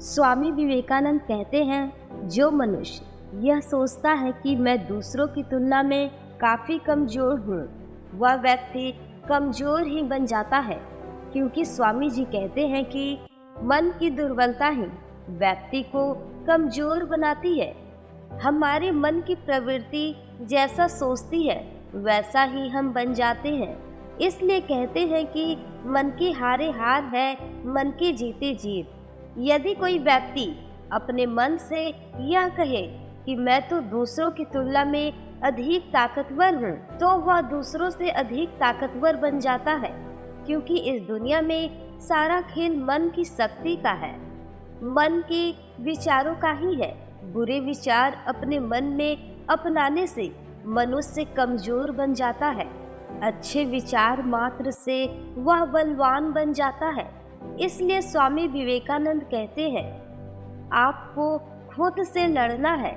स्वामी विवेकानंद कहते हैं, जो मनुष्य यह सोचता है कि मैं दूसरों की तुलना में काफ़ी कमज़ोर हूँ, वह व्यक्ति कमज़ोर ही बन जाता है। क्योंकि स्वामी जी कहते हैं कि मन की दुर्बलता ही व्यक्ति को कमज़ोर बनाती है। हमारे मन की प्रवृत्ति जैसा सोचती है वैसा ही हम बन जाते हैं। इसलिए कहते हैं कि मन की हारे हार है, मन की जीते जीत। यदि कोई व्यक्ति अपने मन से यह कहे कि मैं तो दूसरों की तुलना में अधिक ताकतवर हूँ, तो वह दूसरों से अधिक ताकतवर बन जाता है। क्योंकि इस दुनिया में सारा खेल मन की शक्ति का है, मन के विचारों का ही है। बुरे विचार अपने मन में अपनाने से मनुष्य कमजोर बन जाता है, अच्छे विचार मात्र से वह बलवान बन जाता है। इसलिए स्वामी विवेकानंद कहते हैं, आपको खुद से लड़ना है,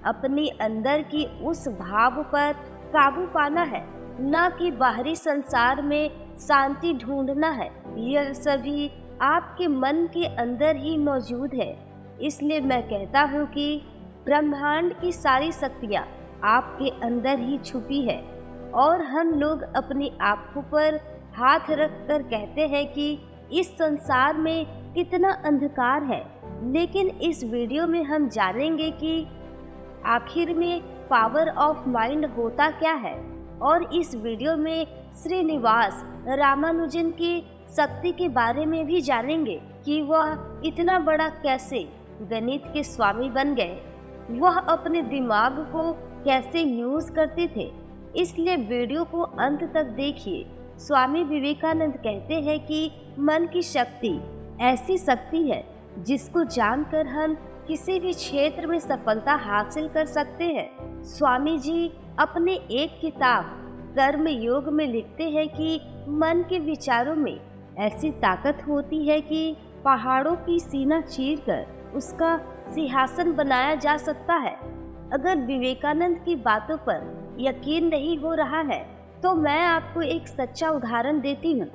अपनी अंदर की उस भाव पर काबू पाना है, न कि बाहरी संसार में शांति ढूंढना है। यह सभी आपके मन के अंदर ही मौजूद है। इसलिए मैं कहता हूँ कि ब्रह्मांड की सारी शक्तियाँ आपके अंदर ही छुपी है। और हम लोग अपनी आँखों पर हाथ रख कर कहते हैं कि इस संसार में कितना अंधकार है। लेकिन इस वीडियो में हम जानेंगे कि आखिर में पावर ऑफ माइंड होता क्या है। और इस वीडियो में श्रीनिवास रामानुजन की शक्ति के बारे में भी जानेंगे कि वह इतना बड़ा कैसे गणित के स्वामी बन गए, वह अपने दिमाग को कैसे यूज करते थे। इसलिए वीडियो को अंत तक देखिए। स्वामी विवेकानंद कहते हैं कि मन की शक्ति ऐसी शक्ति है जिसको जानकर हम किसी भी क्षेत्र में सफलता हासिल कर सकते हैं। स्वामी जी अपने एक किताब कर्म योग में लिखते हैं कि मन के विचारों में ऐसी ताकत होती है कि पहाड़ों की सीना चीरकर उसका सिंहासन बनाया जा सकता है। अगर विवेकानंद की बातों पर यकीन नहीं हो रहा है तो मैं आपको एक सच्चा उदाहरण देती हूँ।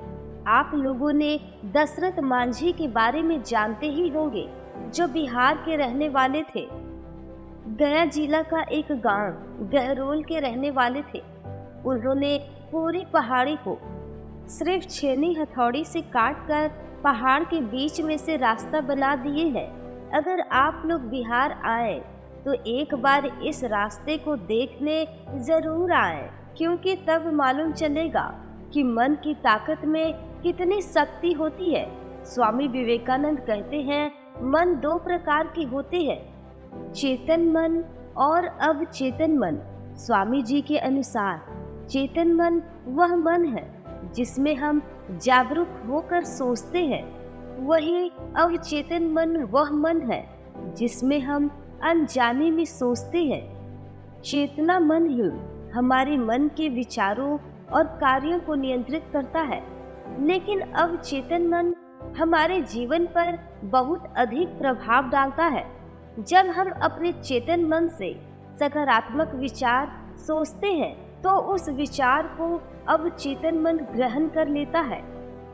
आप लोगों ने दशरथ मांझी के बारे में जानते ही होंगे, जो बिहार के रहने वाले थे। गया जिला का एक गांव गहरोल के रहने वाले थे। उन्होंने पूरी पहाड़ी को सिर्फ छेनी हथौड़ी से काटकर पहाड़ के बीच में से रास्ता बना दिए हैं। अगर आप लोग बिहार आए तो एक बार इस रास्ते को देखने जरूर आए, क्योंकि तब मालूम चलेगा कि मन की ताकत में कितनी शक्ति होती है। स्वामी विवेकानंद कहते हैं, मन दो प्रकार के होते हैं, चेतन मन और अवचेतन मन। स्वामी जी के अनुसार चेतन मन वह मन है जिसमें हम जागरूक होकर सोचते हैं। वही अवचेतन मन वह मन है जिसमें हम अनजाने में सोचते हैं। चेतना मन ही हमारे मन के विचारों और कार्यों को नियंत्रित करता है, लेकिन अवचेतन मन हमारे जीवन पर बहुत अधिक प्रभाव डालता है। जब हम अपने चेतन मन से सकारात्मक विचार सोचते हैं तो उस विचार को अवचेतन मन ग्रहण कर लेता है।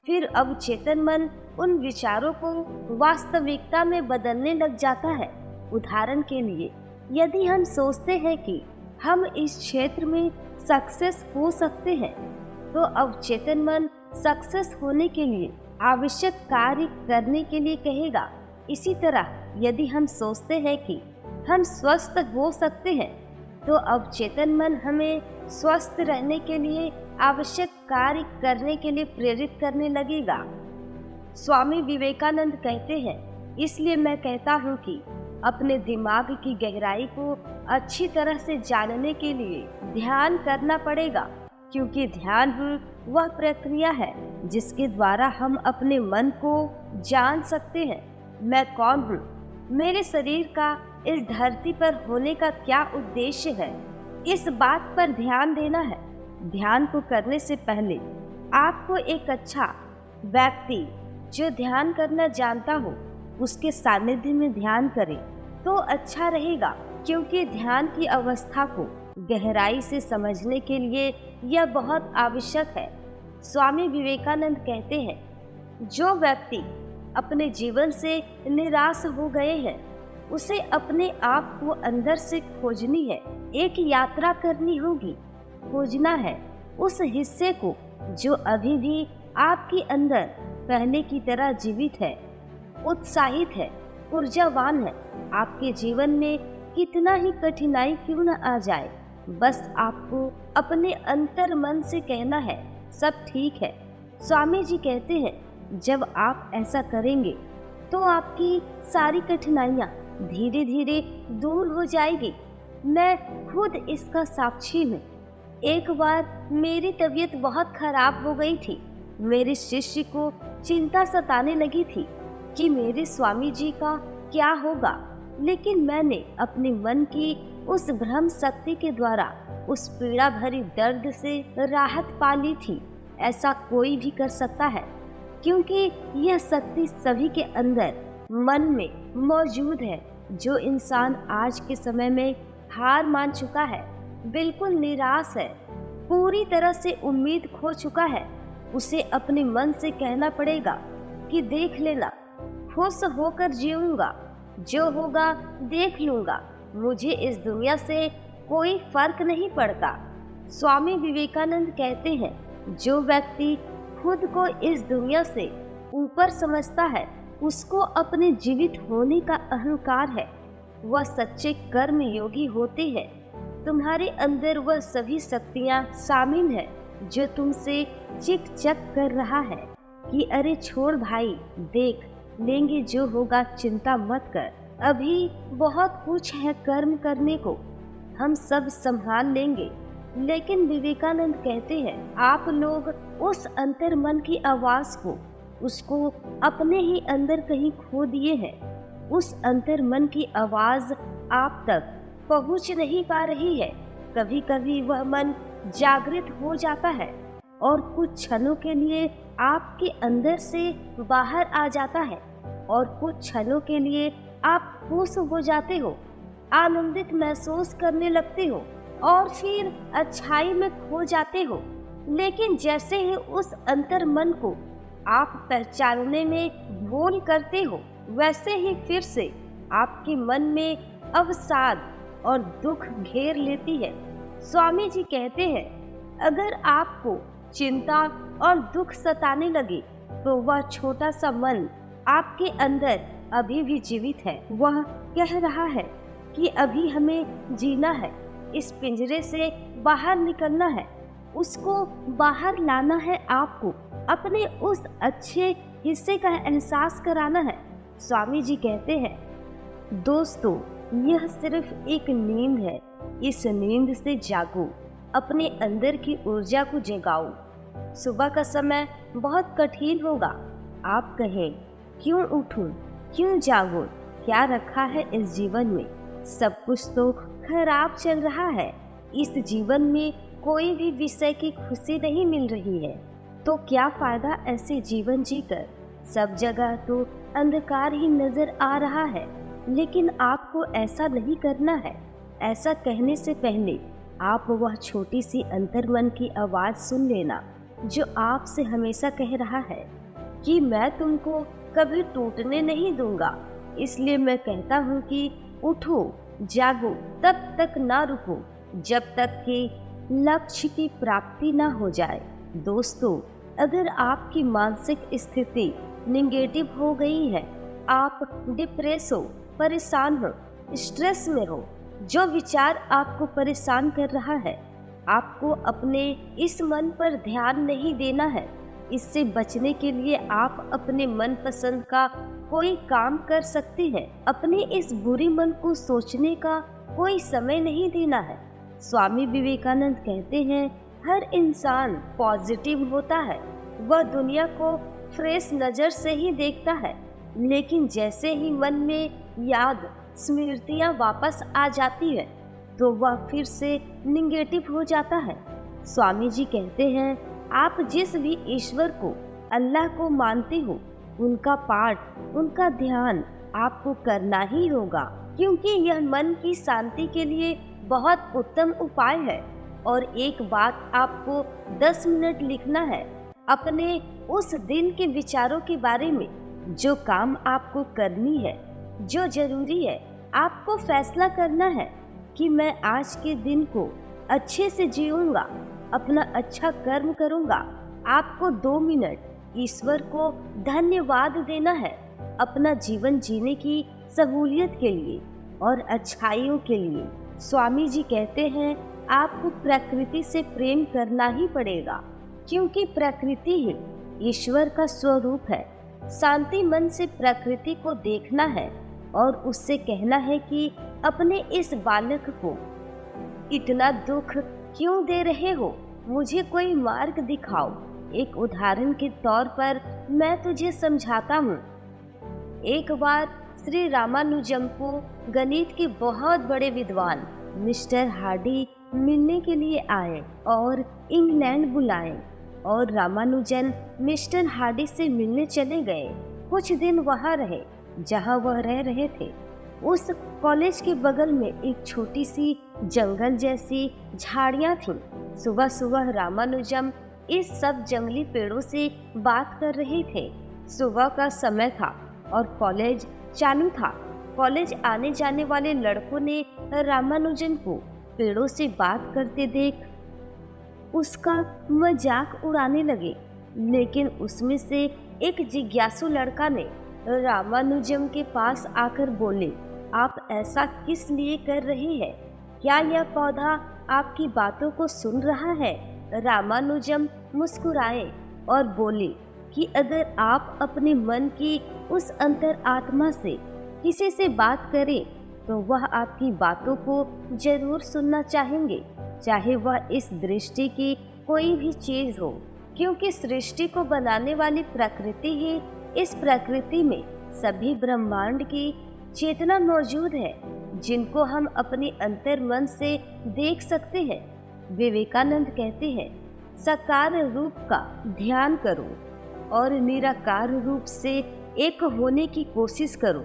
फिर अवचेतन मन उन विचारों को वास्तविकता में बदलने लग जाता है। उदाहरण के लिए, यदि हम सोचते हैं कि हम इस क्षेत्र में सक्सेस हो सकते हैं, तो अवचेतन मन सक्सेस होने के लिए आवश्यक कार्य करने के लिए कहेगा। इसी तरह यदि हम सोचते हैं कि हम स्वस्थ हो सकते हैं, तो अवचेतन मन हमें स्वस्थ रहने के लिए आवश्यक कार्य करने के लिए प्रेरित करने लगेगा। स्वामी विवेकानंद कहते हैं, इसलिए मैं कहता हूँ कि अपने दिमाग की गहराई को अच्छी तरह से जानने के लिए ध्यान करना पड़ेगा, क्योंकि ध्यान ही वह प्रक्रिया है जिसके द्वारा हम अपने मन को जान सकते हैं। मैं कौन हूँ, मेरे शरीर का इस धरती पर होने का क्या उद्देश्य है, इस बात पर ध्यान देना है। ध्यान को करने से पहले आपको एक अच्छा व्यक्ति जो ध्यान करना जानता हो उसके सानिध्य में ध्यान करें तो अच्छा रहेगा, क्योंकि ध्यान की अवस्था को गहराई से समझने के लिए यह बहुत आवश्यक है। स्वामी विवेकानंद कहते हैं, जो व्यक्ति अपने जीवन से निराश हो गए हैं, उसे अपने आप को अंदर से खोजनी है। एक यात्रा करनी होगी, खोजना है उस हिस्से को जो अभी भी आपके अंदर पहले की तरह जीवित है, उत्साहित है, ऊर्जावान है। आपके जीवन में कितना ही कठिनाई क्यों न आ जाए, बस आपको अपने अंतर मन से कहना है सब ठीक है। स्वामी जी कहते हैं जब आप ऐसा करेंगे तो आपकी सारी कठिनाइयाँ धीरे धीरे दूर हो जाएगी। मैं खुद इसका साक्षी हूँ। एक बार मेरी तबीयत बहुत खराब हो गई थी। मेरे शिष्य को चिंता सताने लगी थी कि मेरे स्वामी जी का क्या होगा, लेकिन मैंने अपने मन की उस भ्रम शक्ति के द्वारा उस पीड़ा भरी दर्द से राहत पा ली थी। ऐसा कोई भी कर सकता है, क्योंकि यह शक्ति सभी के अंदर मन में मौजूद है। जो इंसान आज के समय में हार मान चुका है, बिल्कुल निराश है, पूरी तरह से उम्मीद खो चुका है, उसे अपने मन से कहना पड़ेगा कि देख लेना, खुश होकर जीऊंगा, जो होगा देख लूंगा, मुझे इस दुनिया से कोई फर्क नहीं पड़ता। स्वामी विवेकानंद कहते हैं जो व्यक्ति खुद को इस दुनिया से ऊपर समझता है, उसको अपने जीवित होने का अहंकार है, वह सच्चे कर्म योगी होते हैं। तुम्हारे अंदर वह सभी शक्तियाँ शामिल है जो तुमसे चिक चक कर रहा है कि अरे छोड़ भाई, देख लेंगे जो होगा, चिंता मत कर, अभी बहुत कुछ है कर्म करने को, हम सब संभाल लेंगे। लेकिन विवेकानंद कहते हैं आप लोग उस अंतर मन की आवाज को, उसको अपने ही अंदर कहीं खो दिए हैं। उस अंतर मन की आवाज आप तक पहुंच नहीं पा रही है। कभी कभी वह मन जागृत हो जाता है और कुछ क्षणों के लिए आपके अंदर से बाहर आ जाता है, और कुछ क्षणों के लिए आप खुश हो जाते हो, आनंदित महसूस करने लगते हो और फिर अच्छाई में खो जाते हो। लेकिन जैसे ही उस अंतर मन को आप पहचानने में भूल करते हो, वैसे ही फिर से आपके मन में अवसाद और दुख घेर लेती है। स्वामी जी कहते हैं अगर आपको चिंता और दुख सताने लगे तो वह छोटा सा मन आपके अंदर अभी भी जीवित है। वह कह रहा है कि अभी हमें जीना है, इस पिंजरे से बाहर निकलना है, उसको बाहर लाना है, आपको अपने उस अच्छे हिस्से का एहसास कराना है। स्वामी जी कहते हैं दोस्तों, यह सिर्फ एक नींद है, इस नींद से जागो, अपने अंदर की ऊर्जा को जगाओ। सुबह का समय बहुत कठिन होगा, आप कहें क्यों उठूं, क्यों जागूं, क्या रखा है इस जीवन में, सब कुछ तो खराब चल रहा है, इस जीवन में कोई भी विषय की खुशी नहीं मिल रही है, तो क्या फायदा ऐसे जीवन जीकर, सब जगह तो अंधकार ही नजर आ रहा है। लेकिन आपको ऐसा नहीं करना है। ऐसा कहने से पहले आप वह छोटी सी अंतर्मन की आवाज सुन लेना जो आपसे हमेशा कह रहा है कि मैं तुमको कभी टूटने नहीं दूंगा, इसलिए मैं कहता हूँ कि उठो, जागो, तब तक ना रुको जब तक कि लक्ष्य की प्राप्ति ना हो जाए। दोस्तों, अगर आपकी मानसिक स्थिति निगेटिव हो गई है, आप डिप्रेस हो, परेशान हो, स्ट्रेस में हो, जो विचार आपको परेशान कर रहा है, आपको अपने इस मन पर ध्यान नहीं देना है। इससे बचने के लिए आप अपने मनपसंद का कोई काम कर सकते हैं। अपने इस बुरे मन को सोचने का कोई समय नहीं देना है। स्वामी विवेकानंद कहते हैं हर इंसान पॉजिटिव होता है, वह दुनिया को फ्रेश नज़र से ही देखता है, लेकिन जैसे ही मन में याद स्मृतियाँ वापस आ जाती है तो वह फिर से निगेटिव हो जाता है। स्वामी जी कहते हैं आप जिस भी ईश्वर को, अल्लाह को मानते हो, उनका पाठ, उनका ध्यान आपको करना ही होगा, क्योंकि यह मन की शांति के लिए बहुत उत्तम उपाय है। और एक बात आपको 10 मिनट लिखना है, अपने उस दिन के विचारों के बारे में जो काम आपको करनी है, जो जरूरी है, आपको फैसला करना है कि मैं आज के दिन को अच्छे से जीऊंगा, अपना अच्छा कर्म करूंगा। आपको 2 मिनट ईश्वर को धन्यवाद देना है अपना जीवन जीने की सहूलियत के लिए और अच्छाइयों के लिए। स्वामी जी कहते हैं आपको प्रकृति से प्रेम करना ही पड़ेगा, क्योंकि प्रकृति ही ईश्वर का स्वरूप है। शांति मन से प्रकृति को देखना है और उससे कहना है कि अपने इस बालक को इतना दुख क्यों दे रहे हो, मुझे कोई मार्ग दिखाओ। एक उदाहरण के तौर पर मैं तुझे समझाता हूँ। एक बार श्री रामानुजम को गणित के बहुत बड़े विद्वान मिस्टर हार्डी मिलने के लिए आए और इंग्लैंड बुलाए, और रामानुजन मिस्टर हार्डी से मिलने चले गए। कुछ दिन वहाँ रहे जहाँ वह रह रहे थे। उस कॉलेज के बगल में एक छोटी सी जंगल जैसी झाड़ियाँ थीं। सुबह सुबह रामानुजम इस सब जंगली पेड़ों से बात कर रहे थे। सुबह का समय था और कॉलेज चालू था। कॉलेज आने जाने वाले लड़कों ने रामानुजन को पेड़ों से बात करते देख उसका मजाक उड़ाने लगे, लेकिन उसमें से एक जिज्ञासु लड़का ने रामानुजम के पास आकर बोले, आप ऐसा किस लिए कर रहे हैं? क्या यह पौधा आपकी बातों को सुन रहा है? रामानुजम मुस्कुराए और बोले कि अगर आप अपने मन की उस अंतर आत्मा से किसी से बात करें तो वह आपकी बातों को जरूर सुनना चाहेंगे, चाहे वह इस दृष्टि की कोई भी चीज हो, क्योंकि सृष्टि को बनाने वाली प्रकृति ही, इस प्रकृति में सभी ब्रह्मांड की चेतना मौजूद है, जिनको हम अपने अंतर मन से देख सकते हैं। विवेकानंद कहते हैं, साकार रूप का ध्यान करो और निराकार रूप से एक होने की कोशिश करो।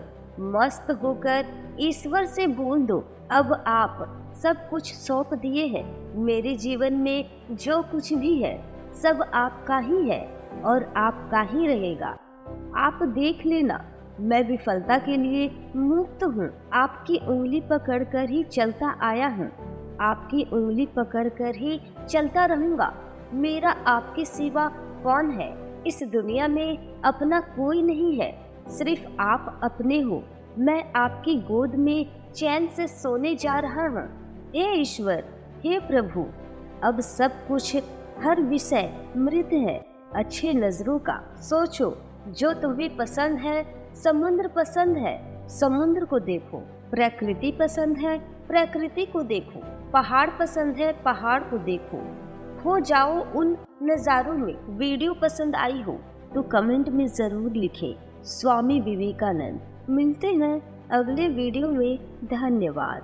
मस्त होकर ईश्वर से बोल दो, अब आप सब कुछ सौंप दिए हैं। मेरे जीवन में जो कुछ भी है सब आपका ही है और आपका ही रहेगा। आप देख लेना, मैं विफलता के लिए मुक्त हूँ। आपकी उंगली पकड़कर ही चलता आया हूँ, आपकी उंगली पकड़कर ही चलता रहूंगा। मेरा आपके सिवा कौन है? इस दुनिया में अपना कोई नहीं है, सिर्फ आप अपने हो। मैं आपकी गोद में चैन से सोने जा रहा हूँ। हे ईश्वर, हे प्रभु, अब सब कुछ, हर विषय मृत है अच्छे नजरों का। सोचो, जो तुम्हें पसंद है, समुद्र पसंद है, समुद्र को देखो। प्रकृति पसंद है, प्रकृति को देखो। पहाड़ पसंद है, पहाड़ को देखो। खो जाओ उन नज़ारों में। वीडियो पसंद आई हो तो कमेंट में ज़रूर लिखें। स्वामी विवेकानंद। मिलते हैं अगले वीडियो में। धन्यवाद।